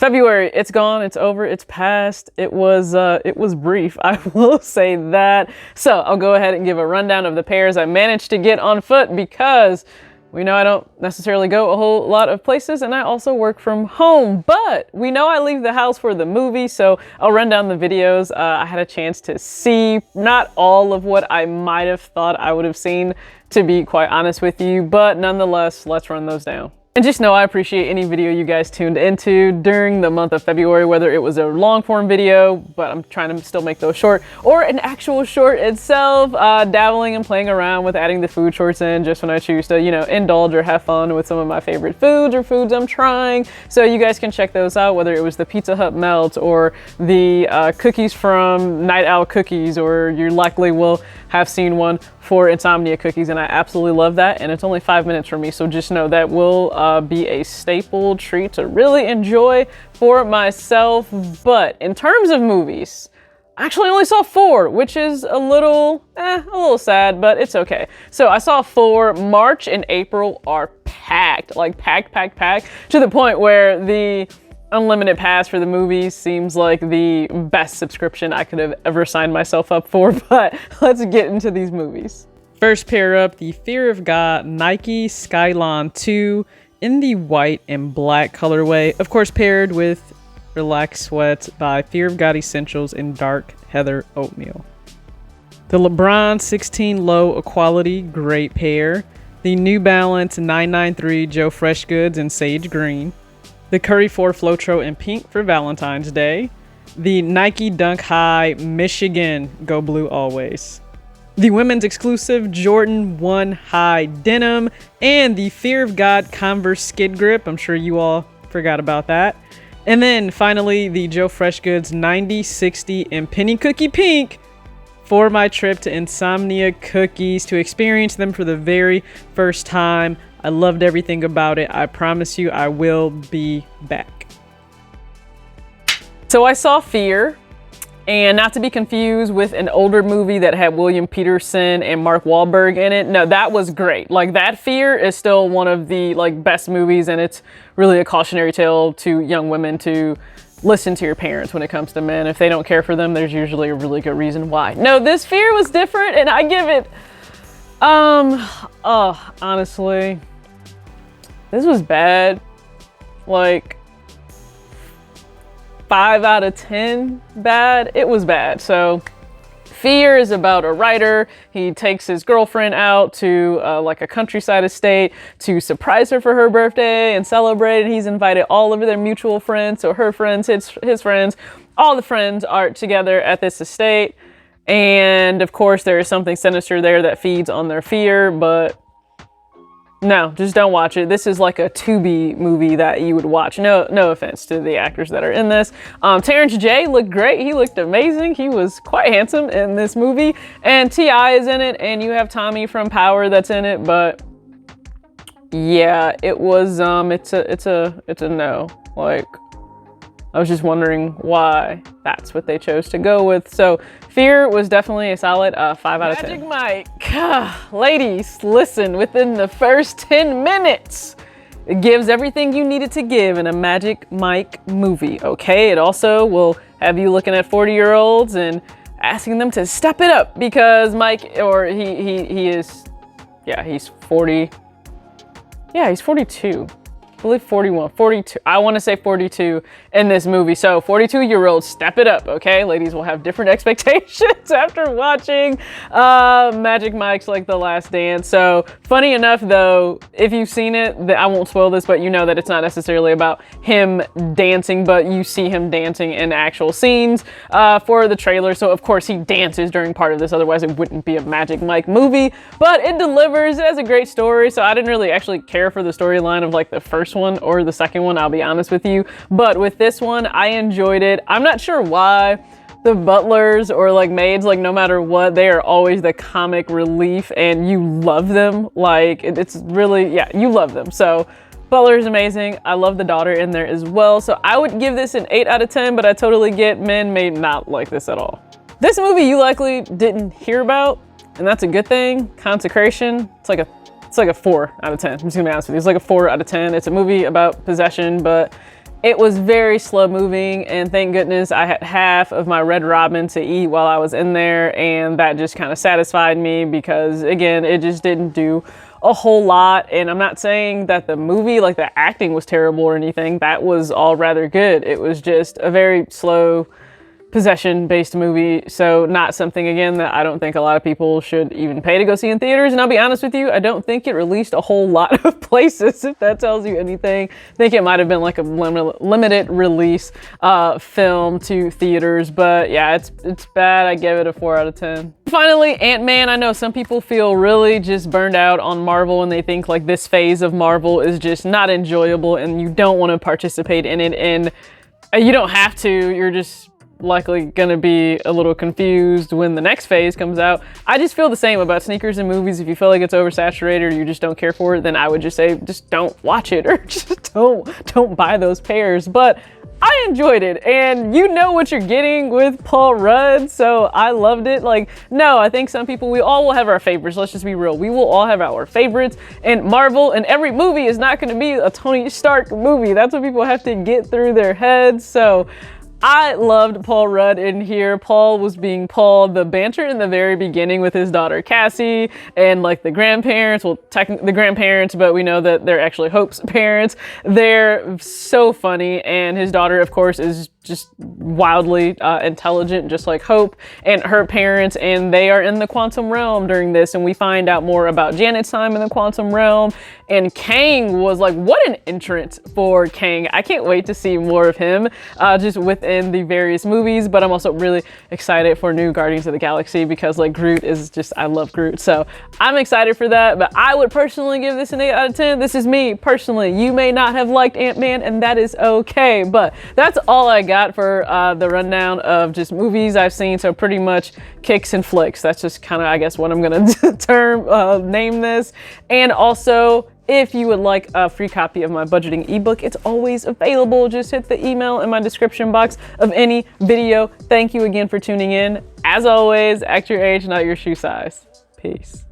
February, it's gone, it's over, it's past. It was brief, I will say that. So I'll go ahead and give a rundown of the pairs I managed to get on foot, because we know I don't necessarily go a whole lot of places, and I also work from home, but we know I leave the house for the movie, so I'll run down the videos. I had a chance to see not all of what I might have thought I would have seen, to be quite honest with you, but nonetheless, let's run those down. And just know I appreciate any video you guys tuned into during the month of February, whether it was a long form video, but I'm trying to still make those short, or an actual short itself, dabbling and playing around with adding the food shorts in just when I choose to, you know, indulge or have fun with some of my favorite foods or foods I'm trying. So you guys can check those out, whether it was the Pizza Hut melt or the cookies from Night Owl Cookies, or you likely will have seen one for Insomnia cookies, and I absolutely love that, and it's only 5 minutes for me, so just know that will be a staple treat to really enjoy for myself. But in terms of movies, I actually only saw 4, which is a little sad, but it's okay. So I saw 4. March and April are packed, like packed, to the point where the unlimited pass for the movies seems like the best subscription I could have ever signed myself up for, but let's get into these movies. First pair up, the Fear of God Nike Skylon 2 in the white and black colorway, of course paired with Relaxed Sweats by Fear of God Essentials in dark heather oatmeal. The LeBron 16 Low Equality, great pair. The New Balance 993 Joe Freshgoods in sage green. The Curry 4 Flotro in pink for Valentine's Day. The Nike Dunk High Michigan Go Blue Always. The women's exclusive Jordan 1 High Denim, and the Fear of God Converse Skid Grip. I'm sure you all forgot about that. And then finally, the Joe Freshgoods 9060 in Penny Cookie Pink for my trip to Insomnia Cookies to experience them for the very first time. I loved everything about it. I promise you I will be back. So I saw Fear, and not to be confused with an older movie that had William Peterson and Mark Wahlberg in it. No, that was great. Like, that Fear is still one of the best movies, and it's really a cautionary tale to young women to listen to your parents when it comes to men. If they don't care for them, there's usually a really good reason why. No, this Fear was different, and I give it, honestly, this was bad. Like, 5 out of 10 bad. It was bad. So Fear is about a writer. He takes his girlfriend out to like a countryside estate to surprise her for her birthday and celebrate. And he's invited all of their mutual friends. So her friends, his friends, all the friends are together at this estate. And of course there is something sinister there that feeds on their fear, but no, just don't watch it. This is like a Tubi movie that you would watch. No offense to the actors that are in this. Terrence J looked great. He looked amazing. He was quite handsome in this movie. And T.I. is in it, and you have Tommy from Power that's in it. But yeah, it was it's a no. Like, I was just wondering why that's what they chose to go with. So Fear was definitely a solid 5 out of 10. Magic Mike. Ladies, listen, within the first 10 minutes, it gives everything you needed to give in a Magic Mike movie, okay? It also will have you looking at 40-year-olds and asking them to step it up, because Mike, or he is, yeah, he's 40. Yeah, he's 42. I believe 41, 42. I want to say 42 in this movie. So 42-year-olds, step it up, okay? Ladies will have different expectations after watching Magic Mike's like The Last Dance. So funny enough though, if you've seen it, I won't spoil this, but you know that it's not necessarily about him dancing, but you see him dancing in actual scenes for the trailer. So of course he dances during part of this, otherwise it wouldn't be a Magic Mike movie, but it delivers. It has a great story. So I didn't really actually care for the storyline of like the first one or the second one, I'll be honest with you. But with this one, I enjoyed it. I'm not sure why the butlers or like maids, like no matter what, they are always the comic relief and you love them. Like it's really, yeah, you love them. So Butler is amazing. I love the daughter in there as well. So I would give this an 8 out of 10, but I totally get men may not like this at all. This movie you likely didn't hear about, and that's a good thing. Consecration, it's like a 4 out of 10. I'm just gonna be honest with you. It's like a 4 out of 10. It's a movie about possession, but It was very slow moving, and thank goodness I had half of my Red Robin to eat while I was in there, and that just kind of satisfied me because, again, it just didn't do a whole lot. And I'm not saying that the movie, like the acting was terrible or anything. That was all rather good. It was just a very slow possession-based movie, so not something, again, that I don't think a lot of people should even pay to go see in theaters. And I'll be honest with you, I don't think it released a whole lot of places, if that tells you anything. I think it might have been like a limited release film to theaters, but yeah, it's bad. I give it a 4 out of 10. Finally, Ant-Man. I know some people feel really just burned out on Marvel and they think like this phase of Marvel is just not enjoyable and you don't want to participate in it, and you don't have to. You're just likely gonna be a little confused when the next phase comes out. I just feel the same about sneakers and movies. If you feel like it's oversaturated or you just don't care for it, then I would just say just don't watch it, or just don't buy those pairs. But I enjoyed it, and you know what you're getting with Paul Rudd, so I loved it. Like, no, I think some people, we all will have our favorites. Let's just be real. We will all have our favorites, and Marvel, and every movie is not gonna be a Tony Stark movie. That's what people have to get through their heads. So I loved Paul Rudd in here. Paul was being Paul. The banter in the very beginning with his daughter Cassie and like the grandparents, well, technically the grandparents, but we know that they're actually Hope's parents. They're so funny, and his daughter, of course, is just wildly intelligent, just like Hope and her parents, and they are in the quantum realm during this, and we find out more about Janet's time in the quantum realm. And Kang was like, what an entrance for Kang. I can't wait to see more of him just within the various movies, but I'm also really excited for new Guardians of the Galaxy because like Groot is just, I love Groot. So I'm excited for that, but I would personally give this an 8 out of 10. This is me personally. You may not have liked Ant-Man, and that is okay, but that's all I got for the rundown of just movies I've seen. So pretty much kicks and flicks. That's just kind of, I guess, what I'm gonna name this. And also, if you would like a free copy of my budgeting ebook, it's always available. Just hit the email in my description box of any video. Thank you again for tuning in. As always, act your age, not your shoe size. Peace.